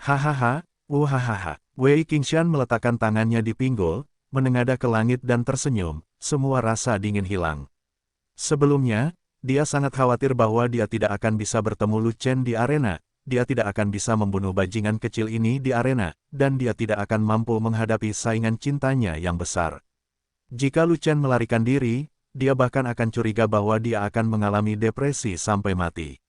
Hahaha, wuhahaha. Wei Qingshan meletakkan tangannya di pinggul, menengadah ke langit dan tersenyum, semua rasa dingin hilang. Sebelumnya, dia sangat khawatir bahwa dia tidak akan bisa bertemu Lu Chen di arena, dia tidak akan bisa membunuh bajingan kecil ini di arena, dan dia tidak akan mampu menghadapi saingan cintanya yang besar. Jika Lu Chen melarikan diri, dia bahkan akan curiga bahwa dia akan mengalami depresi sampai mati.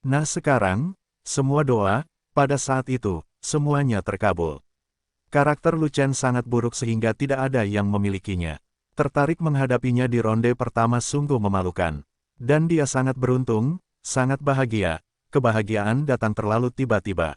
Nah sekarang, semua doa, pada saat itu, semuanya terkabul. Karakter Lu Chen sangat buruk sehingga tidak ada yang memilikinya. Tertarik menghadapinya di ronde pertama sungguh memalukan. Dan dia sangat beruntung, sangat bahagia, kebahagiaan datang terlalu tiba-tiba.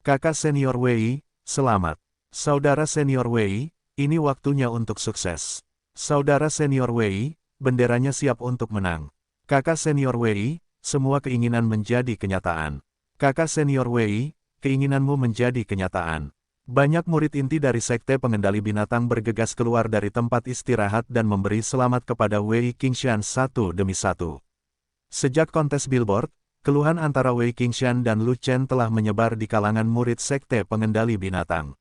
Kakak senior Wei, selamat. Saudara senior Wei, ini waktunya untuk sukses. Saudara senior Wei, benderanya siap untuk menang. Kakak senior Wei, semua keinginan menjadi kenyataan. Kakak senior Wei, keinginanmu menjadi kenyataan. Banyak murid inti dari Sekte Pengendali Binatang bergegas keluar dari tempat istirahat dan memberi selamat kepada Wei Qingshan satu demi satu. Sejak kontes billboard, keluhan antara Wei Qingshan dan Lu Chen telah menyebar di kalangan murid Sekte Pengendali Binatang.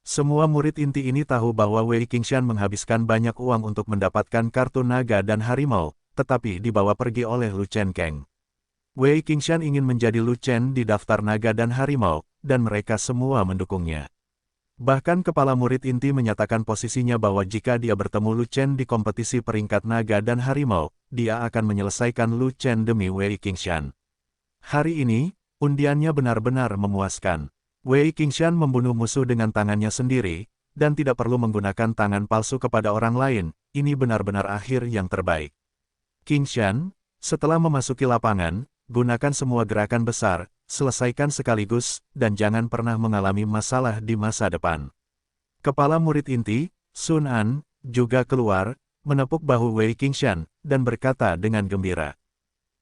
Semua murid inti ini tahu bahwa Wei Qingshan menghabiskan banyak uang untuk mendapatkan kartu naga dan harimau, tetapi dibawa pergi oleh Lu Chen Kang. Wei Qingshan ingin menjadi Lu Chen di daftar naga dan harimau, dan mereka semua mendukungnya. Bahkan kepala murid inti menyatakan posisinya bahwa jika dia bertemu Lu Chen di kompetisi peringkat naga dan harimau, dia akan menyelesaikan Lu Chen demi Wei Qingshan. Hari ini, undiannya benar-benar memuaskan. Wei Qingshan membunuh musuh dengan tangannya sendiri, dan tidak perlu menggunakan tangan palsu kepada orang lain, ini benar-benar akhir yang terbaik. Qingshan, setelah memasuki lapangan, gunakan semua gerakan besar, selesaikan sekaligus, dan jangan pernah mengalami masalah di masa depan. Kepala murid inti, Sun An, juga keluar, menepuk bahu Wei Qingshan, dan berkata dengan gembira.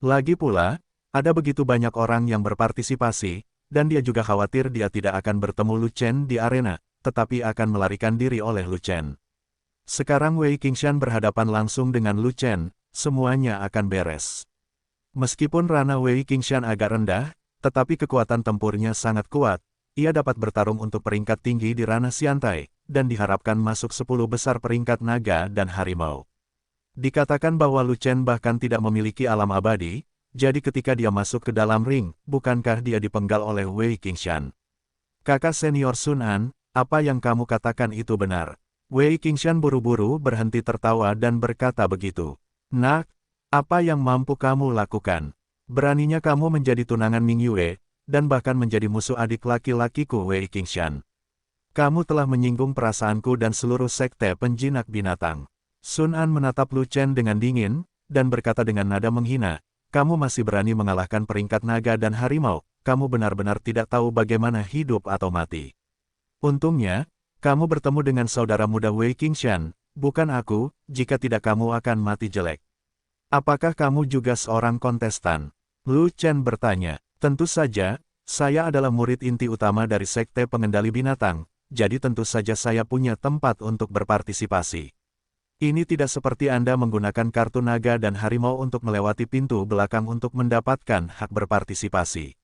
Lagi pula, ada begitu banyak orang yang berpartisipasi, dan dia juga khawatir dia tidak akan bertemu Lu Chen di arena, tetapi akan melarikan diri oleh Lu Chen. Sekarang Wei Qingshan berhadapan langsung dengan Lu Chen, semuanya akan beres. Meskipun ranah Wei Qingshan agak rendah, tetapi kekuatan tempurnya sangat kuat, ia dapat bertarung untuk peringkat tinggi di ranah Xiantai, dan diharapkan masuk 10 besar peringkat naga dan harimau. Dikatakan bahwa Lu Chen bahkan tidak memiliki alam abadi, jadi ketika dia masuk ke dalam ring, bukankah dia dipenggal oleh Wei Qingshan? Kakak senior Sun An, apa yang kamu katakan itu benar. Wei Qingshan buru-buru berhenti tertawa dan berkata begitu. Nak, apa yang mampu kamu lakukan? Beraninya kamu menjadi tunangan Ming Yue, dan bahkan menjadi musuh adik laki-lakiku Wei Qingshan. Kamu telah menyinggung perasaanku dan seluruh sekte penjinak binatang. Sun An menatap Lu Chen dengan dingin, dan berkata dengan nada menghina, kamu masih berani mengalahkan peringkat naga dan harimau, kamu benar-benar tidak tahu bagaimana hidup atau mati. Untungnya, kamu bertemu dengan saudara muda Wei Qingshan, bukan aku, jika tidak kamu akan mati jelek. Apakah kamu juga seorang kontestan? Lu Chen bertanya. Tentu saja, saya adalah murid inti utama dari Sekte Pengendali Binatang, jadi tentu saja saya punya tempat untuk berpartisipasi. Ini tidak seperti Anda menggunakan kartu naga dan harimau untuk melewati pintu belakang untuk mendapatkan hak berpartisipasi.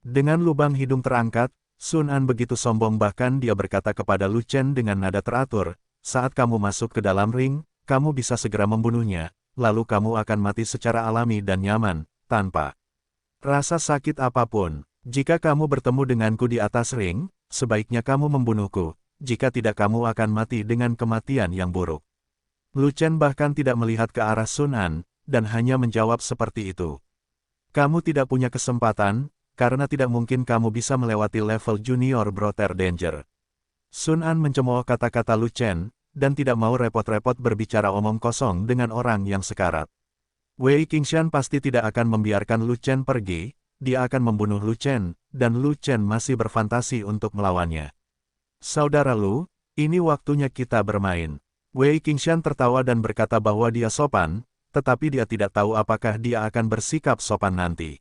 Dengan lubang hidung terangkat, Sun An begitu sombong bahkan dia berkata kepada Lu Chen dengan nada teratur, saat kamu masuk ke dalam ring, kamu bisa segera membunuhnya. Lalu kamu akan mati secara alami dan nyaman, tanpa rasa sakit apapun. Jika kamu bertemu denganku di atas ring, sebaiknya kamu membunuhku, jika tidak kamu akan mati dengan kematian yang buruk. Lu Chen bahkan tidak melihat ke arah Sun An, dan hanya menjawab seperti itu. Kamu tidak punya kesempatan, karena tidak mungkin kamu bisa melewati level junior Brother Danger. Sun An mencemooh kata-kata Lu Chen, dan tidak mau repot-repot berbicara omong kosong dengan orang yang sekarat. Wei Qingshan pasti tidak akan membiarkan Lu Chen pergi, dia akan membunuh Lu Chen, dan Lu Chen masih berfantasi untuk melawannya. Saudara Lu, ini waktunya kita bermain. Wei Qingshan tertawa dan berkata bahwa dia sopan, tetapi dia tidak tahu apakah dia akan bersikap sopan nanti.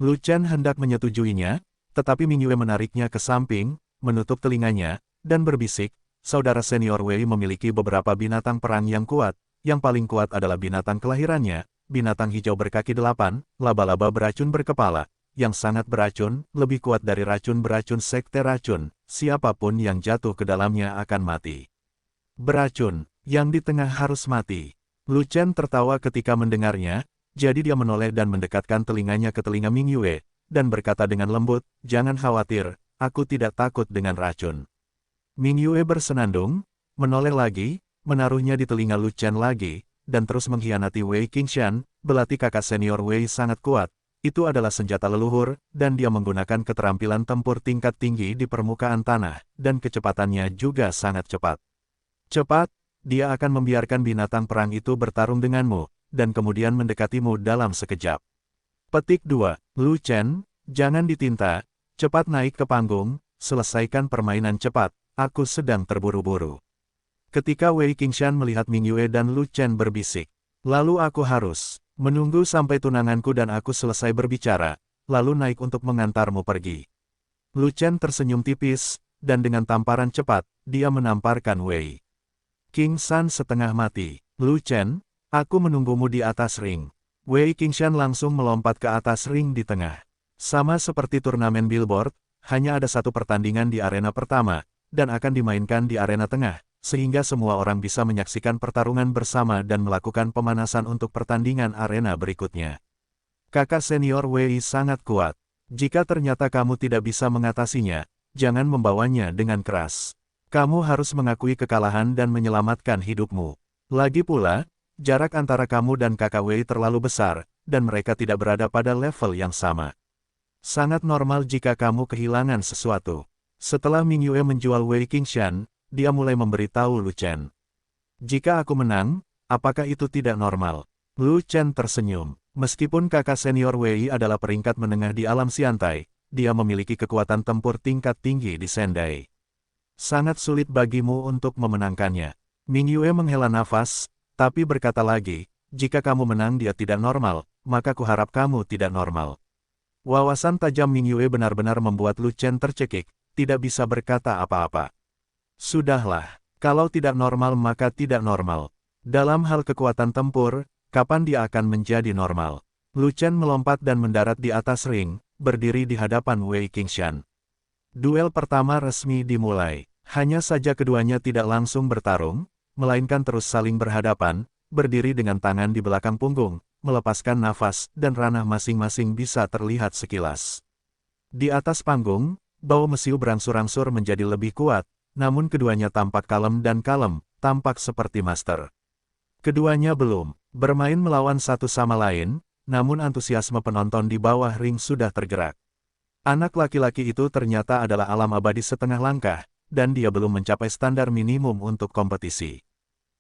Lu Chen hendak menyetujuinya, tetapi Ming Yue menariknya ke samping, menutup telinganya, dan berbisik, saudara senior Wei memiliki beberapa binatang perang yang kuat, yang paling kuat adalah binatang kelahirannya, binatang hijau berkaki 8, laba-laba beracun berkepala, yang sangat beracun, lebih kuat dari racun beracun sekte racun, siapapun yang jatuh ke dalamnya akan mati. Beracun, yang di tengah harus mati. Lu Chen tertawa ketika mendengarnya, jadi dia menoleh dan mendekatkan telinganya ke telinga Ming Yue, dan berkata dengan lembut, "Jangan khawatir, aku tidak takut dengan racun." Ming Yue bersenandung, menoleh lagi, menaruhnya di telinga Lu Chen lagi, dan terus mengkhianati Wei Qingshan, belati kakak senior Wei sangat kuat. Itu adalah senjata leluhur, dan dia menggunakan keterampilan tempur tingkat tinggi di permukaan tanah, dan kecepatannya juga sangat cepat. Cepat, dia akan membiarkan binatang perang itu bertarung denganmu, dan kemudian mendekatimu dalam sekejap. Petik 2. Lu Chen, jangan ditinta, cepat naik ke panggung, selesaikan permainan cepat, aku sedang terburu-buru. Ketika Wei Qingshan melihat Ming Yue dan Lu Chen berbisik, lalu aku harus menunggu sampai tunanganku dan aku selesai berbicara, lalu naik untuk mengantarmu pergi. Lu Chen tersenyum tipis, dan dengan tamparan cepat, dia menamparkan Wei Qingshan setengah mati. Lu Chen, aku menunggumu di atas ring. Wei Qingshan langsung melompat ke atas ring di tengah. Sama seperti turnamen billboard, hanya ada satu pertandingan di arena pertama, dan akan dimainkan di arena tengah, sehingga semua orang bisa menyaksikan pertarungan bersama dan melakukan pemanasan untuk pertandingan arena berikutnya. Kakak senior Wei sangat kuat. Jika ternyata kamu tidak bisa mengatasinya, jangan membawanya dengan keras. Kamu harus mengakui kekalahan dan menyelamatkan hidupmu. Lagi pula, jarak antara kamu dan kakak Wei terlalu besar, dan mereka tidak berada pada level yang sama. Sangat normal jika kamu kehilangan sesuatu. Setelah Ming Yue menjual Wei Qingshan, dia mulai memberitahu Lu Chen. Jika aku menang, apakah itu tidak normal? Lu Chen tersenyum. Meskipun kakak senior Wei adalah peringkat menengah di alam Xiantai, dia memiliki kekuatan tempur tingkat tinggi di Sendai. Sangat sulit bagimu untuk memenangkannya. Ming Yue menghela nafas, tapi berkata lagi, jika kamu menang dia tidak normal, maka kuharap kamu tidak normal. Wawasan tajam Ming Yue benar-benar membuat Lu Chen tercekik, tidak bisa berkata apa-apa. Sudahlah, kalau tidak normal maka tidak normal. Dalam hal kekuatan tempur, kapan dia akan menjadi normal? Lu Chen melompat dan mendarat di atas ring, berdiri di hadapan Wei Qingshan. Duel pertama resmi dimulai. Hanya saja keduanya tidak langsung bertarung, melainkan terus saling berhadapan, berdiri dengan tangan di belakang punggung, melepaskan nafas, dan ranah masing-masing bisa terlihat sekilas. Di atas panggung, bau mesiu berangsur-angsur menjadi lebih kuat, namun keduanya tampak kalem dan kalem, tampak seperti master. Keduanya belum bermain melawan satu sama lain, namun antusiasme penonton di bawah ring sudah tergerak. Anak laki-laki itu ternyata adalah alam abadi setengah langkah, dan dia belum mencapai standar minimum untuk kompetisi.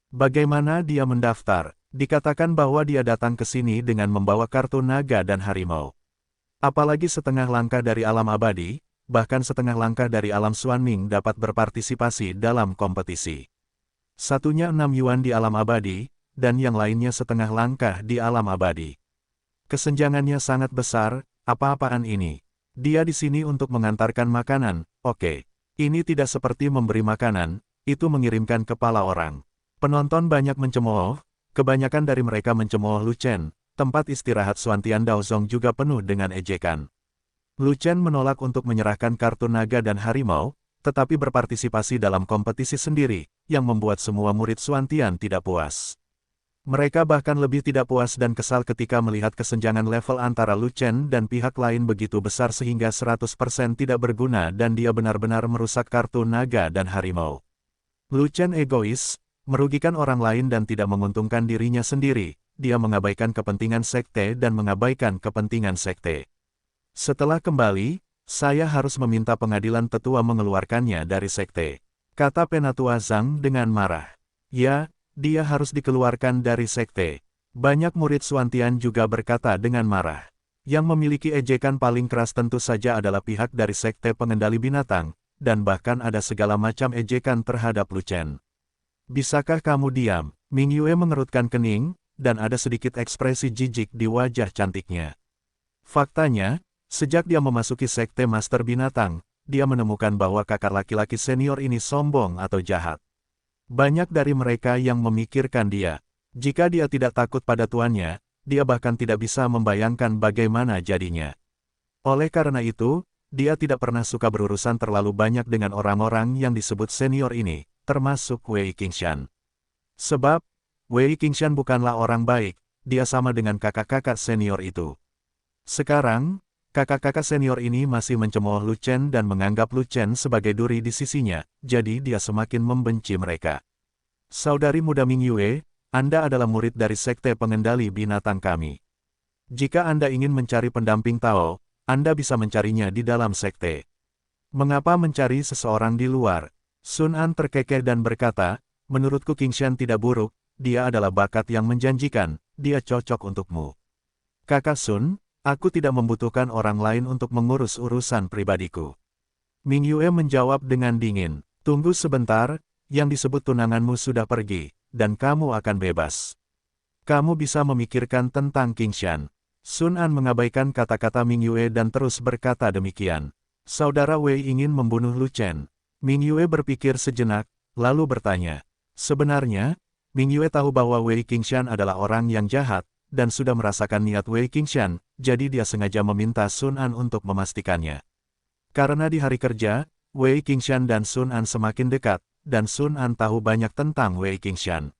Bagaimana dia mendaftar? Dikatakan bahwa dia datang ke sini dengan membawa kartu naga dan harimau. Apalagi setengah langkah dari alam abadi, bahkan setengah langkah dari alam Xuanming dapat berpartisipasi dalam kompetisi. Satunya 6 yuan di alam abadi, dan yang lainnya setengah langkah di alam abadi. Kesenjangannya sangat besar, apa-apaan ini? Dia di sini untuk mengantarkan makanan, oke. Ini tidak seperti memberi makanan, itu mengirimkan kepala orang. Penonton banyak mencemooh, kebanyakan dari mereka mencemooh Lu Chen, tempat istirahat Xuantian Daozong juga penuh dengan ejekan. Lu Chen menolak untuk menyerahkan kartu naga dan harimau, tetapi berpartisipasi dalam kompetisi sendiri, yang membuat semua murid Xuantian tidak puas. Mereka bahkan lebih tidak puas dan kesal ketika melihat kesenjangan level antara Lu Chen dan pihak lain begitu besar sehingga 100% tidak berguna dan dia benar-benar merusak kartu naga dan harimau. Lu Chen egois, merugikan orang lain dan tidak menguntungkan dirinya sendiri, dia mengabaikan kepentingan sekte dan mengabaikan kepentingan sekte. Setelah kembali, saya harus meminta pengadilan tetua mengeluarkannya dari sekte, kata Penatua Zhang dengan marah. Ya, dia harus dikeluarkan dari sekte. Banyak murid Xuantian juga berkata dengan marah. Yang memiliki ejekan paling keras tentu saja adalah pihak dari sekte pengendali binatang, dan bahkan ada segala macam ejekan terhadap Lu Chen. Bisakah kamu diam? Ming Yue mengerutkan kening, dan ada sedikit ekspresi jijik di wajah cantiknya. Faktanya, sejak dia memasuki sekte Master Binatang, dia menemukan bahwa kakak laki-laki senior ini sombong atau jahat. Banyak dari mereka yang memikirkan dia. Jika dia tidak takut pada tuannya, dia bahkan tidak bisa membayangkan bagaimana jadinya. Oleh karena itu, dia tidak pernah suka berurusan terlalu banyak dengan orang-orang yang disebut senior ini, termasuk Wei Qingshan. Sebab, Wei Qingshan bukanlah orang baik, dia sama dengan kakak-kakak senior itu. Sekarang, kakak-kakak senior ini masih mencemooh Lu Chen dan menganggap Lu Chen sebagai duri di sisinya, jadi dia semakin membenci mereka. Saudari muda Ming Yue, Anda adalah murid dari Sekte Pengendali Binatang kami. Jika Anda ingin mencari pendamping Tao, Anda bisa mencarinya di dalam sekte. Mengapa mencari seseorang di luar? Sun An terkekeh dan berkata, menurutku Qingshan tidak buruk, dia adalah bakat yang menjanjikan, dia cocok untukmu. Kakak Sun, aku tidak membutuhkan orang lain untuk mengurus urusan pribadiku. Ming Yue menjawab dengan dingin, tunggu sebentar, yang disebut tunanganmu sudah pergi, dan kamu akan bebas. Kamu bisa memikirkan tentang Qingshan. Sun An mengabaikan kata-kata Ming Yue dan terus berkata demikian. Saudara Wei ingin membunuh Lu Chen. Ming Yue berpikir sejenak, lalu bertanya. Sebenarnya, Ming Yue tahu bahwa Wei Qingshan adalah orang yang jahat, dan sudah merasakan niat Wei Qingshan, jadi dia sengaja meminta Sun An untuk memastikannya. Karena di hari kerja, Wei Qingshan dan Sun An semakin dekat, dan Sun An tahu banyak tentang Wei Qingshan.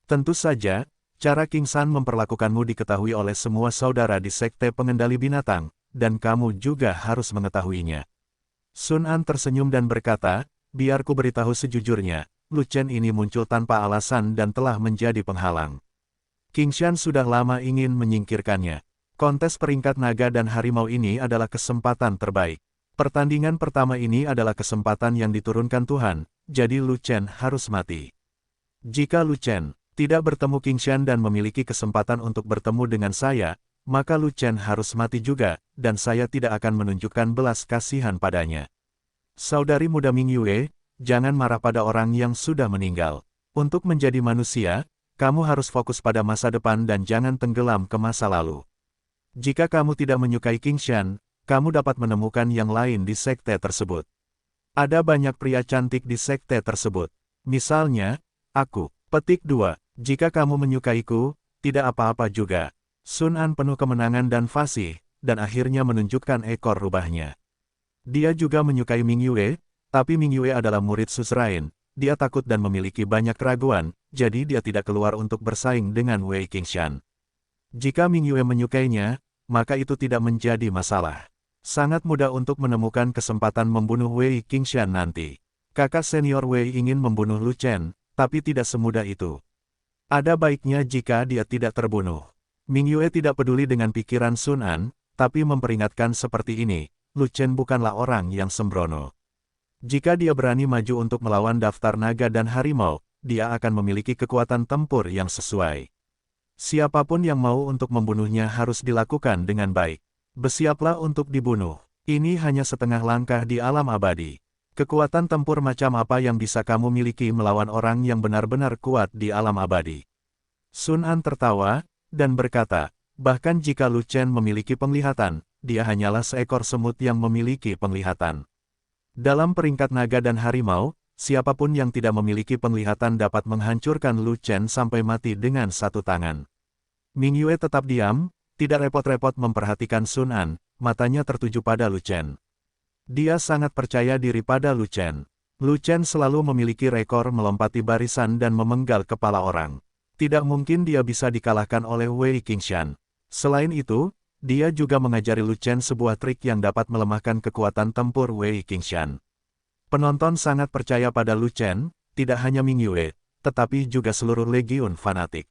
Tentu saja, cara Qingshan memperlakukanmu diketahui oleh semua saudara di Sekte Pengendali Binatang, dan kamu juga harus mengetahuinya. Sun An tersenyum dan berkata, biar ku beritahu sejujurnya, Lu Chen ini muncul tanpa alasan dan telah menjadi penghalang. Qingshan sudah lama ingin menyingkirkannya. Kontes peringkat naga dan harimau ini adalah kesempatan terbaik. Pertandingan pertama ini adalah kesempatan yang diturunkan Tuhan, jadi Lu Chen harus mati. Jika Lu Chen tidak bertemu Qingshan dan memiliki kesempatan untuk bertemu dengan saya, maka Lu Chen harus mati juga, dan saya tidak akan menunjukkan belas kasihan padanya. Saudari muda Ming Yue, jangan marah pada orang yang sudah meninggal. Untuk menjadi manusia, kamu harus fokus pada masa depan dan jangan tenggelam ke masa lalu. Jika kamu tidak menyukai Qingshan, kamu dapat menemukan yang lain di sekte tersebut. Ada banyak pria cantik di sekte tersebut. Misalnya, aku. Petik 2. Jika kamu menyukaiku, tidak apa-apa juga. Sun An penuh kemenangan dan fasih, dan akhirnya menunjukkan ekor rubahnya. Dia juga menyukai Ming Yue, tapi Ming Yue adalah murid Suzerain. Dia takut dan memiliki banyak keraguan, jadi dia tidak keluar untuk bersaing dengan Wei Qingshan. Jika Ming Yue menyukainya, maka itu tidak menjadi masalah. Sangat mudah untuk menemukan kesempatan membunuh Wei Qingshan nanti. Kakak senior Wei ingin membunuh Lu Chen, tapi tidak semudah itu. Ada baiknya jika dia tidak terbunuh. Ming Yue tidak peduli dengan pikiran Sun An, tapi memperingatkan seperti ini, Lu Chen bukanlah orang yang sembrono. Jika dia berani maju untuk melawan daftar naga dan harimau, dia akan memiliki kekuatan tempur yang sesuai. Siapapun yang mau untuk membunuhnya harus dilakukan dengan baik. Bersiaplah untuk dibunuh. Ini hanya setengah langkah di alam abadi. Kekuatan tempur macam apa yang bisa kamu miliki melawan orang yang benar-benar kuat di alam abadi? Sun An tertawa, dan berkata, bahkan jika Lu Chen memiliki penglihatan, dia hanyalah seekor semut yang memiliki penglihatan. Dalam peringkat naga dan harimau, siapapun yang tidak memiliki penglihatan dapat menghancurkan Lu Chen sampai mati dengan satu tangan. Ming Yue tetap diam, tidak repot-repot memperhatikan Sun An, matanya tertuju pada Lu Chen. Dia sangat percaya diri pada Lu Chen. Lu Chen selalu memiliki rekor melompati barisan dan memenggal kepala orang. Tidak mungkin dia bisa dikalahkan oleh Wei Qingshan. Selain itu, dia juga mengajari Lu Chen sebuah trik yang dapat melemahkan kekuatan tempur Wei Qingshan. Penonton sangat percaya pada Lu Chen, tidak hanya Ming Yue, tetapi juga seluruh legiun fanatik.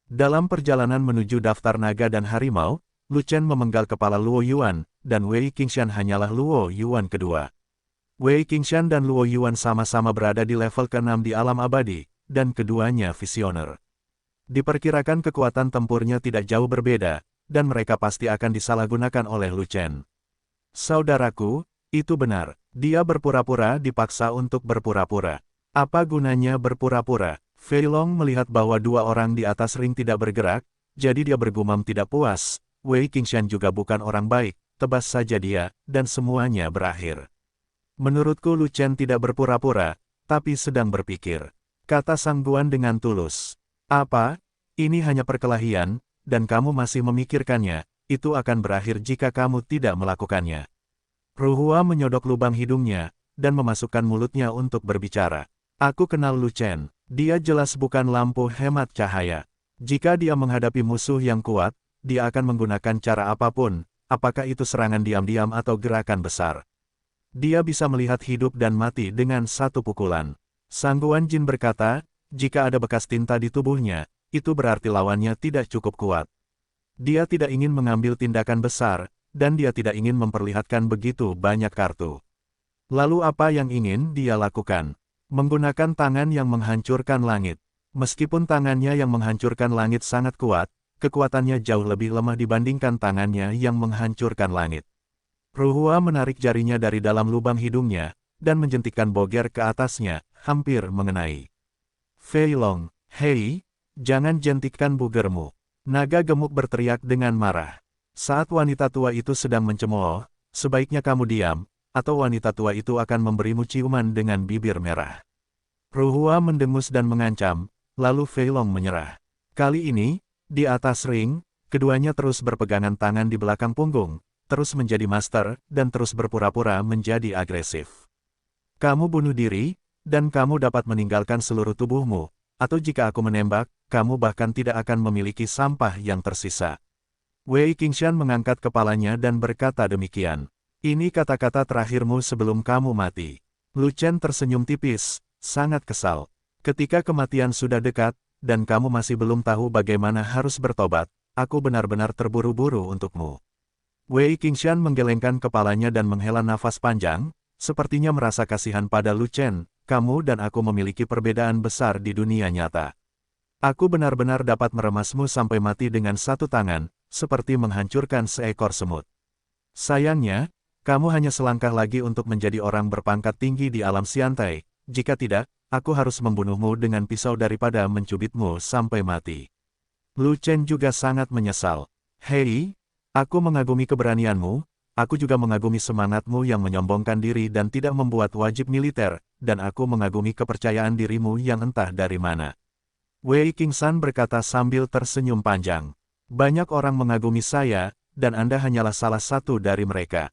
Dalam perjalanan menuju daftar naga dan harimau, Lu Chen memenggal kepala Luo Yuan, dan Wei Qingshan hanyalah Luo Yuan kedua. Wei Qingshan dan Luo Yuan sama-sama berada di level ke-6 di alam abadi, dan keduanya visioner. Diperkirakan kekuatan tempurnya tidak jauh berbeda, dan mereka pasti akan disalahgunakan oleh Lu Chen. Saudaraku, itu benar, dia berpura-pura dipaksa untuk berpura-pura. Apa gunanya berpura-pura? Fei Long melihat bahwa dua orang di atas ring tidak bergerak, jadi dia bergumam tidak puas. Wei Qingshan juga bukan orang baik, tebas saja dia, dan semuanya berakhir. Menurutku Lu Chen tidak berpura-pura, tapi sedang berpikir. Kata Sang Guan dengan tulus. Apa? Ini hanya perkelahian, dan kamu masih memikirkannya, itu akan berakhir jika kamu tidak melakukannya. Ruhua menyodok lubang hidungnya, dan memasukkan mulutnya untuk berbicara. Aku kenal Lu Chen, dia jelas bukan lampu hemat cahaya. Jika dia menghadapi musuh yang kuat, dia akan menggunakan cara apapun, apakah itu serangan diam-diam atau gerakan besar. Dia bisa melihat hidup dan mati dengan satu pukulan. Sangguan Jin berkata, jika ada bekas tinta di tubuhnya, itu berarti lawannya tidak cukup kuat. Dia tidak ingin mengambil tindakan besar, dan dia tidak ingin memperlihatkan begitu banyak kartu. Lalu apa yang ingin dia lakukan? Menggunakan tangan yang menghancurkan langit. Meskipun tangannya yang menghancurkan langit sangat kuat, kekuatannya jauh lebih lemah dibandingkan tangannya yang menghancurkan langit. Ruhua menarik jarinya dari dalam lubang hidungnya, dan menjentikkan boger ke atasnya, hampir mengenai. Fei Long, hei, jangan jentikkan bugermu. Naga gemuk berteriak dengan marah. Saat wanita tua itu sedang mencemooh, sebaiknya kamu diam, atau wanita tua itu akan memberimu ciuman dengan bibir merah. Ruhua mendengus dan mengancam, lalu Fei Long menyerah. Kali ini, di atas ring, keduanya terus berpegangan tangan di belakang punggung, terus menjadi master, dan terus berpura-pura menjadi agresif. Kamu bunuh diri, dan kamu dapat meninggalkan seluruh tubuhmu, atau jika aku menembak, kamu bahkan tidak akan memiliki sampah yang tersisa. Wei Qingshan mengangkat kepalanya dan berkata demikian. Ini kata-kata terakhirmu sebelum kamu mati. Lu Chen tersenyum tipis, sangat kesal. Ketika kematian sudah dekat, dan kamu masih belum tahu bagaimana harus bertobat, aku benar-benar terburu-buru untukmu. Wei Qingshan menggelengkan kepalanya dan menghela nafas panjang, sepertinya merasa kasihan pada Lu Chen, kamu dan aku memiliki perbedaan besar di dunia nyata. Aku benar-benar dapat meremasmu sampai mati dengan satu tangan, seperti menghancurkan seekor semut. Sayangnya, kamu hanya selangkah lagi untuk menjadi orang berpangkat tinggi di alam Xiantai, jika tidak, aku harus membunuhmu dengan pisau daripada mencubitmu sampai mati. Lu Chen juga sangat menyesal. Hei, aku mengagumi keberanianmu, aku juga mengagumi semangatmu yang menyombongkan diri dan tidak membuat wajib militer, dan aku mengagumi kepercayaan dirimu yang entah dari mana. Wei Qingshan berkata sambil tersenyum panjang. Banyak orang mengagumi saya, dan Anda hanyalah salah satu dari mereka.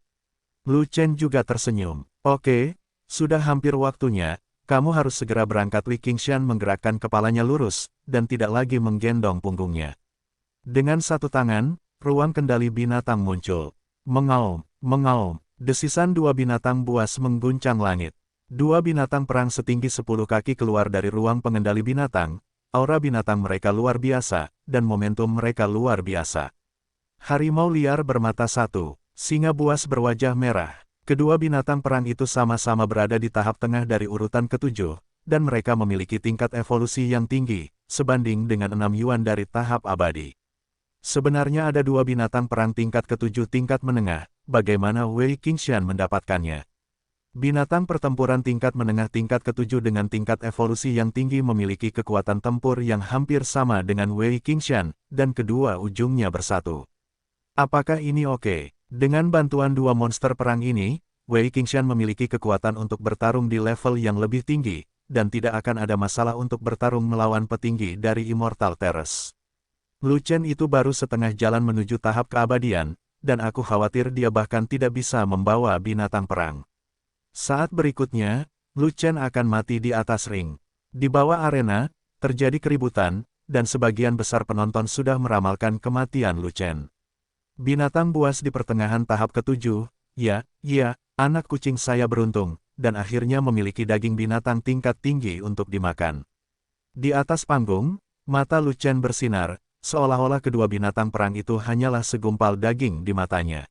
Lu Chen juga tersenyum. Oke, sudah hampir waktunya, kamu harus segera berangkat. Wei Qingshan menggerakkan kepalanya lurus, dan tidak lagi menggendong punggungnya. Dengan satu tangan, ruang kendali binatang muncul. Mengaum, mengaum, desisan dua binatang buas mengguncang langit. Dua binatang perang setinggi 10 kaki keluar dari ruang pengendali binatang, aura binatang mereka luar biasa, dan momentum mereka luar biasa. Harimau liar bermata satu. Singa buas berwajah merah. Kedua binatang perang itu sama-sama berada di tahap tengah dari urutan ketujuh, dan mereka memiliki tingkat evolusi yang tinggi, sebanding dengan 6 yuan dari tahap abadi. Sebenarnya ada dua binatang perang tingkat ketujuh tingkat menengah, bagaimana Wei Qingshan mendapatkannya? Binatang pertempuran tingkat menengah tingkat ketujuh dengan tingkat evolusi yang tinggi memiliki kekuatan tempur yang hampir sama dengan Wei Qingshan, dan kedua ujungnya bersatu. Apakah ini oke? Dengan bantuan dua monster perang ini, Wei Qingshan memiliki kekuatan untuk bertarung di level yang lebih tinggi, dan tidak akan ada masalah untuk bertarung melawan petinggi dari Immortal Terrace. Lu Chen itu baru setengah jalan menuju tahap keabadian, dan aku khawatir dia bahkan tidak bisa membawa binatang perang. Saat berikutnya, Lu Chen akan mati di atas ring. Di bawah arena, terjadi keributan, dan sebagian besar penonton sudah meramalkan kematian Lu Chen. Binatang buas di pertengahan tahap ketujuh, ya, anak kucing saya beruntung, dan akhirnya memiliki daging binatang tingkat tinggi untuk dimakan. Di atas panggung, mata Lu Chen bersinar, seolah-olah kedua binatang perang itu hanyalah segumpal daging di matanya.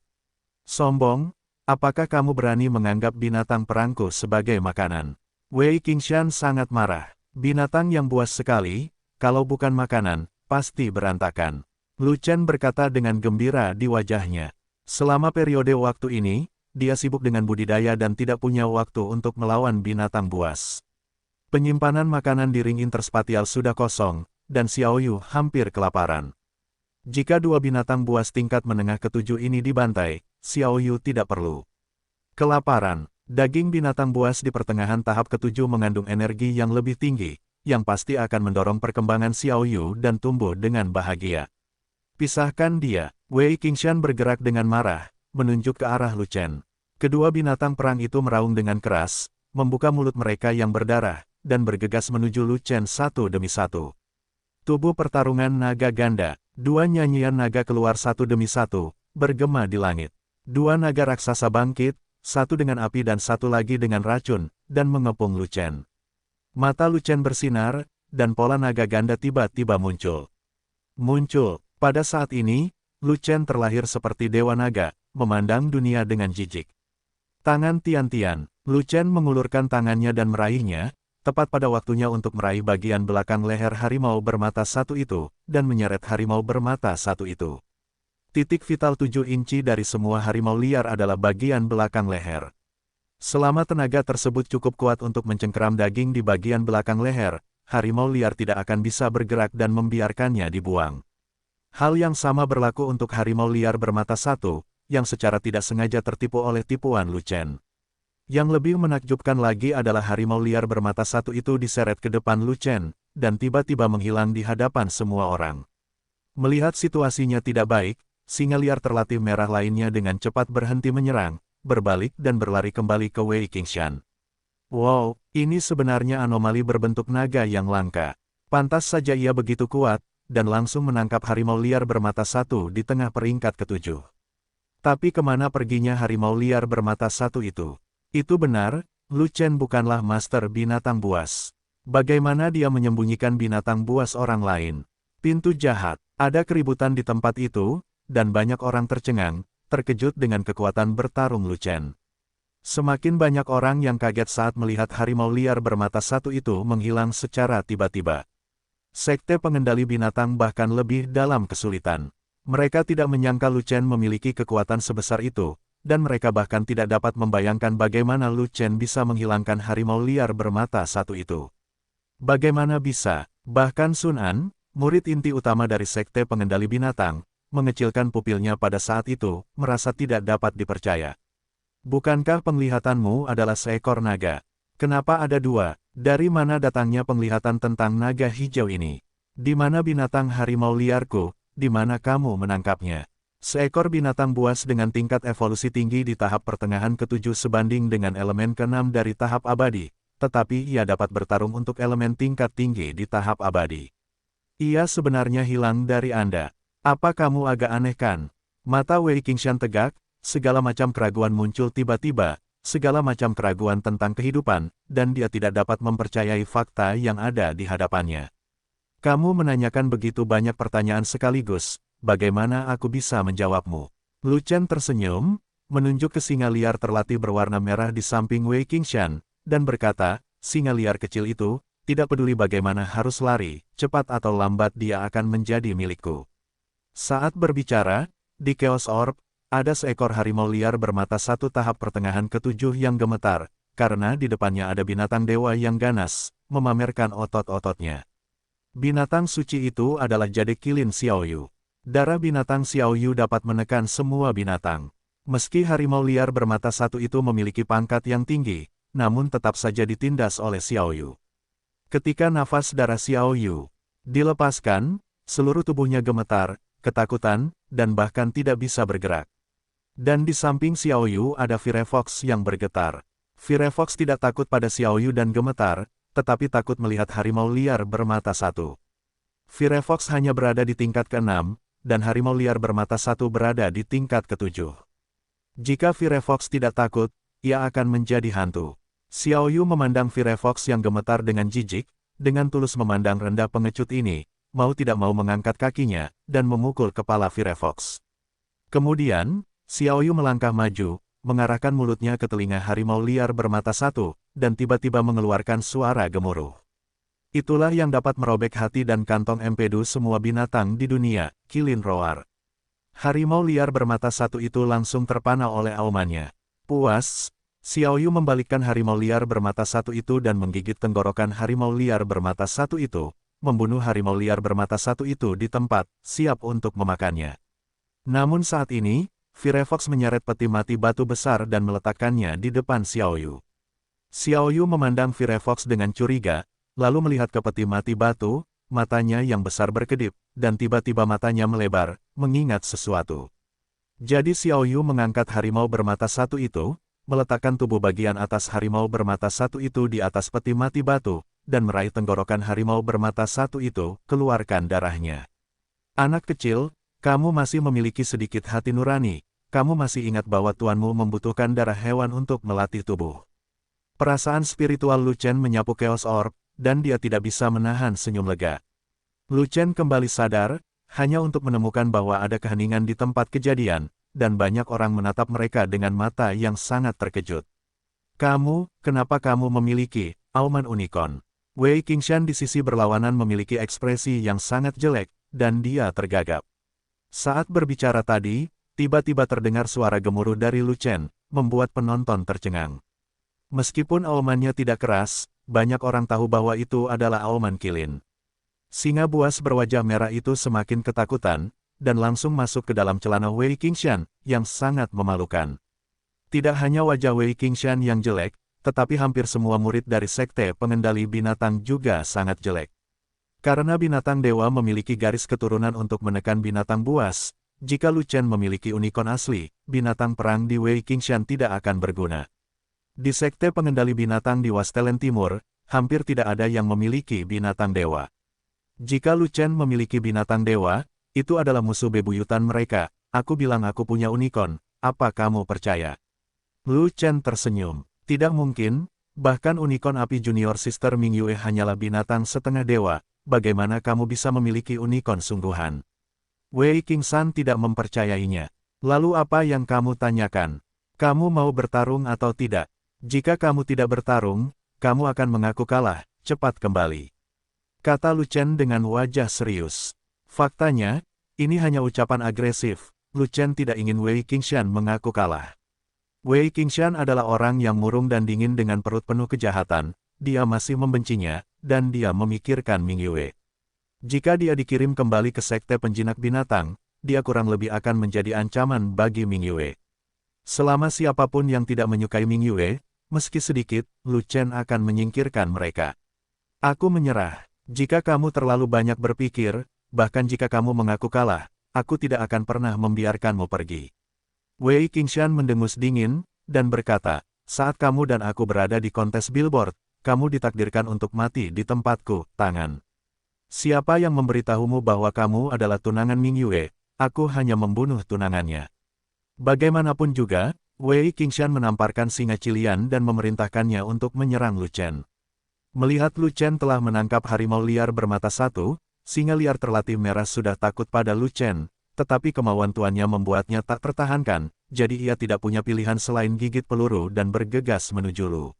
Sombong, apakah kamu berani menganggap binatang perangku sebagai makanan? Wei Qingshan sangat marah. Binatang yang buas sekali, kalau bukan makanan, pasti berantakan. Lu Chen berkata dengan gembira di wajahnya. Selama periode waktu ini, dia sibuk dengan budidaya dan tidak punya waktu untuk melawan binatang buas. Penyimpanan makanan di ring interspatial sudah kosong, dan Xiao Yu hampir kelaparan. Jika dua binatang buas tingkat menengah ketujuh ini dibantai, Xiao Yu tidak perlu kelaparan. Daging binatang buas di pertengahan tahap ketujuh mengandung energi yang lebih tinggi, yang pasti akan mendorong perkembangan Xiao Yu dan tumbuh dengan bahagia. Pisahkan dia. Wei Qingshan bergerak dengan marah, menunjuk ke arah Lu Chen. Kedua binatang perang itu meraung dengan keras, membuka mulut mereka yang berdarah, dan bergegas menuju Lu Chen satu demi satu. Tubuh pertarungan naga ganda, dua nyanyian naga keluar satu demi satu, bergema di langit. Dua naga raksasa bangkit, satu dengan api dan satu lagi dengan racun, dan mengepung Lu Chen. Mata Lu Chen bersinar, dan pola naga ganda tiba-tiba muncul. Pada saat ini, Lu Chen terlahir seperti dewa naga, memandang dunia dengan jijik. Tangan Tian-Tian, Lu Chen mengulurkan tangannya dan meraihnya, tepat pada waktunya untuk meraih bagian belakang leher harimau bermata satu itu, dan menyeret harimau bermata satu itu. Titik vital 7 inci dari semua harimau liar adalah bagian belakang leher. Selama tenaga tersebut cukup kuat untuk mencengkeram daging di bagian belakang leher, harimau liar tidak akan bisa bergerak dan membiarkannya dibuang. Hal yang sama berlaku untuk harimau liar bermata satu, yang secara tidak sengaja tertipu oleh tipuan Lu Chen. Yang lebih menakjubkan lagi adalah harimau liar bermata satu itu diseret ke depan Lu Chen, dan tiba-tiba menghilang di hadapan semua orang. Melihat situasinya tidak baik, singa liar terlatih merah lainnya dengan cepat berhenti menyerang, berbalik dan berlari kembali ke Wei Qingshan. Wow, ini sebenarnya anomali berbentuk naga yang langka. Pantas saja ia begitu kuat, dan langsung menangkap harimau liar bermata satu di tengah peringkat ketujuh. Tapi kemana perginya harimau liar bermata satu itu? Itu benar, Lu Chen bukanlah master binatang buas. Bagaimana dia menyembunyikan binatang buas orang lain? Pintu jahat. Ada keributan di tempat itu, dan banyak orang tercengang, terkejut dengan kekuatan bertarung Lu Chen. Semakin banyak orang yang kaget saat melihat harimau liar bermata satu itu menghilang secara tiba-tiba. Sekte pengendali binatang bahkan lebih dalam kesulitan. Mereka tidak menyangka Lu Chen memiliki kekuatan sebesar itu, dan mereka bahkan tidak dapat membayangkan bagaimana Lu Chen bisa menghilangkan harimau liar bermata satu itu. Bagaimana bisa? Bahkan Sun An, murid inti utama dari Sekte Pengendali Binatang, mengecilkan pupilnya pada saat itu, merasa tidak dapat dipercaya. Bukankah penglihatanmu adalah seekor naga? Kenapa ada dua? Dari mana datangnya penglihatan tentang naga hijau ini? Di mana binatang harimau liarku? Di mana kamu menangkapnya? Seekor binatang buas dengan tingkat evolusi tinggi di tahap pertengahan ketujuh sebanding dengan elemen keenam dari tahap abadi, tetapi ia dapat bertarung untuk elemen tingkat tinggi di tahap abadi. Ia sebenarnya hilang dari Anda. Apa kamu agak aneh kan? Mata Wei Qingshan tegak, segala macam keraguan muncul tiba-tiba, segala macam keraguan tentang kehidupan, dan dia tidak dapat mempercayai fakta yang ada di hadapannya. Kamu menanyakan begitu banyak pertanyaan sekaligus, bagaimana aku bisa menjawabmu? Lu Chen tersenyum, menunjuk ke singa liar terlatih berwarna merah di samping Wei Qingshan, dan berkata, singa liar kecil itu, tidak peduli bagaimana harus lari, cepat atau lambat dia akan menjadi milikku. Saat berbicara, di Chaos Orb, ada seekor harimau liar bermata satu tahap pertengahan ketujuh yang gemetar, karena di depannya ada binatang dewa yang ganas, memamerkan otot-ototnya. Binatang suci itu adalah jade kilin Xiaoyu. Darah binatang Xiaoyu dapat menekan semua binatang. Meski harimau liar bermata satu itu memiliki pangkat yang tinggi, namun tetap saja ditindas oleh Xiaoyu. Ketika nafas darah Xiaoyu dilepaskan, seluruh tubuhnya gemetar, ketakutan, dan bahkan tidak bisa bergerak. Dan di samping Xiaoyu ada Firefox yang bergetar. Firefox tidak takut pada Xiaoyu dan gemetar, tetapi takut melihat harimau liar bermata satu. Firefox hanya berada di tingkat ke-6, dan harimau liar bermata satu berada di tingkat ke-7. Jika Firefox tidak takut, ia akan menjadi hantu. Xiaoyu memandang Firefox yang gemetar dengan jijik, dengan tulus memandang rendah pengecut ini, mau tidak mau mengangkat kakinya, dan memukul kepala Firefox. Kemudian, Xiaoyu melangkah maju, mengarahkan mulutnya ke telinga harimau liar bermata satu, dan tiba-tiba mengeluarkan suara gemuruh. Itulah yang dapat merobek hati dan kantong empedu semua binatang di dunia, Kilin Roar. Harimau liar bermata satu itu langsung terpana oleh aumannya. Puas, Xiaoyu membalikkan harimau liar bermata satu itu dan menggigit tenggorokan harimau liar bermata satu itu, membunuh harimau liar bermata satu itu di tempat, siap untuk memakannya. Namun saat ini, Firefox menyeret peti mati batu besar dan meletakkannya di depan Xiaoyu. Xiaoyu memandang Firefox dengan curiga, lalu melihat ke peti mati batu, matanya yang besar berkedip, dan tiba-tiba matanya melebar, mengingat sesuatu. Jadi Xiao Yu mengangkat harimau bermata satu itu, meletakkan tubuh bagian atas harimau bermata satu itu di atas peti mati batu, dan meraih tenggorokan harimau bermata satu itu, keluarkan darahnya. Anak kecil, kamu masih memiliki sedikit hati nurani, kamu masih ingat bahwa tuanmu membutuhkan darah hewan untuk melatih tubuh. Perasaan spiritual Lu Chen menyapu Chaos Orb, dan dia tidak bisa menahan senyum lega. Lu Chen kembali sadar, hanya untuk menemukan bahwa ada keheningan di tempat kejadian, dan banyak orang menatap mereka dengan mata yang sangat terkejut. Kenapa kamu memiliki auman unicorn? Wei Qingshan di sisi berlawanan memiliki ekspresi yang sangat jelek, dan dia tergagap. Saat berbicara tadi, tiba-tiba terdengar suara gemuruh dari Lu Chen, membuat penonton tercengang. Meskipun aumannya tidak keras, banyak orang tahu bahwa itu adalah auman kilin. Singa buas berwajah merah itu semakin ketakutan, dan langsung masuk ke dalam celana Wei Qingshan, yang sangat memalukan. Tidak hanya wajah Wei Qingshan yang jelek, tetapi hampir semua murid dari sekte pengendali binatang juga sangat jelek. Karena binatang dewa memiliki garis keturunan untuk menekan binatang buas, jika Lu Chen memiliki unicorn asli, binatang perang di Wei Qingshan tidak akan berguna. Di sekte pengendali binatang di Wastelen Timur, hampir tidak ada yang memiliki binatang dewa. Jika Lu Chen memiliki binatang dewa, itu adalah musuh bebuyutan mereka. Aku bilang aku punya unicorn, apa kamu percaya? Lu Chen tersenyum. Tidak mungkin, bahkan unicorn api junior Sister Ming Yue hanyalah binatang setengah dewa, bagaimana kamu bisa memiliki unicorn sungguhan? Wei Qingshan tidak mempercayainya. Lalu apa yang kamu tanyakan? Kamu mau bertarung atau tidak? Jika kamu tidak bertarung, kamu akan mengaku kalah, cepat kembali. Kata Lu Chen dengan wajah serius. Faktanya, ini hanya ucapan agresif. Lu Chen tidak ingin Wei Qingshan mengaku kalah. Wei Qingshan adalah orang yang murung dan dingin dengan perut penuh kejahatan, dia masih membencinya, dan dia memikirkan Ming Yue. Jika dia dikirim kembali ke sekte penjinak binatang, dia kurang lebih akan menjadi ancaman bagi Ming Yue. Selama siapapun yang tidak menyukai Ming Yue, meski sedikit, Lu Chen akan menyingkirkan mereka. Aku menyerah. Jika kamu terlalu banyak berpikir, bahkan jika kamu mengaku kalah, aku tidak akan pernah membiarkanmu pergi. Wei Qingshan mendengus dingin, dan berkata, saat kamu dan aku berada di kontes billboard, kamu ditakdirkan untuk mati di tempatku, tangan. Siapa yang memberitahumu bahwa kamu adalah tunangan Ming Yue? Aku hanya membunuh tunangannya. Bagaimanapun juga, Wei Qingshan menamparkan singa cilian dan memerintahkannya untuk menyerang Lu Chen. Melihat Lu Chen telah menangkap harimau liar bermata satu, singa liar terlatih merah sudah takut pada Lu Chen, tetapi kemauan tuannya membuatnya tak tertahankan, jadi ia tidak punya pilihan selain gigit peluru dan bergegas menuju Lu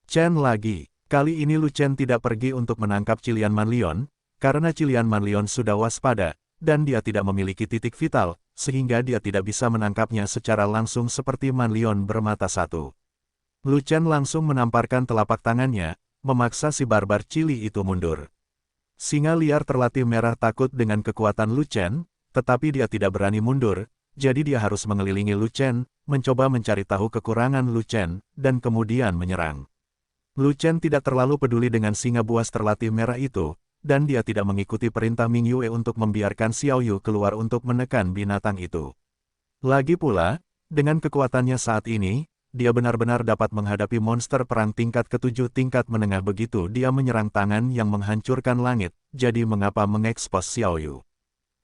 Chen lagi. Kali ini Lu Chen tidak pergi untuk menangkap Cilian Manlion, karena Cilian Manlion sudah waspada, dan dia tidak memiliki titik vital, sehingga dia tidak bisa menangkapnya secara langsung seperti Manlion bermata satu. Lu Chen langsung menamparkan telapak tangannya, memaksa si barbar Cili itu mundur. Singa liar terlatih merah takut dengan kekuatan Lu Chen, tetapi dia tidak berani mundur, jadi dia harus mengelilingi Lu Chen, mencoba mencari tahu kekurangan Lu Chen, dan kemudian menyerang. Lu Chen tidak terlalu peduli dengan singa buas terlatih merah itu, dan dia tidak mengikuti perintah Ming Yue untuk membiarkan Xiao Yu keluar untuk menekan binatang itu. Lagi pula, dengan kekuatannya saat ini, dia benar-benar dapat menghadapi monster perang tingkat ke-7 tingkat menengah begitu dia menyerang tangan yang menghancurkan langit, jadi mengapa mengekspos Xiao Yu?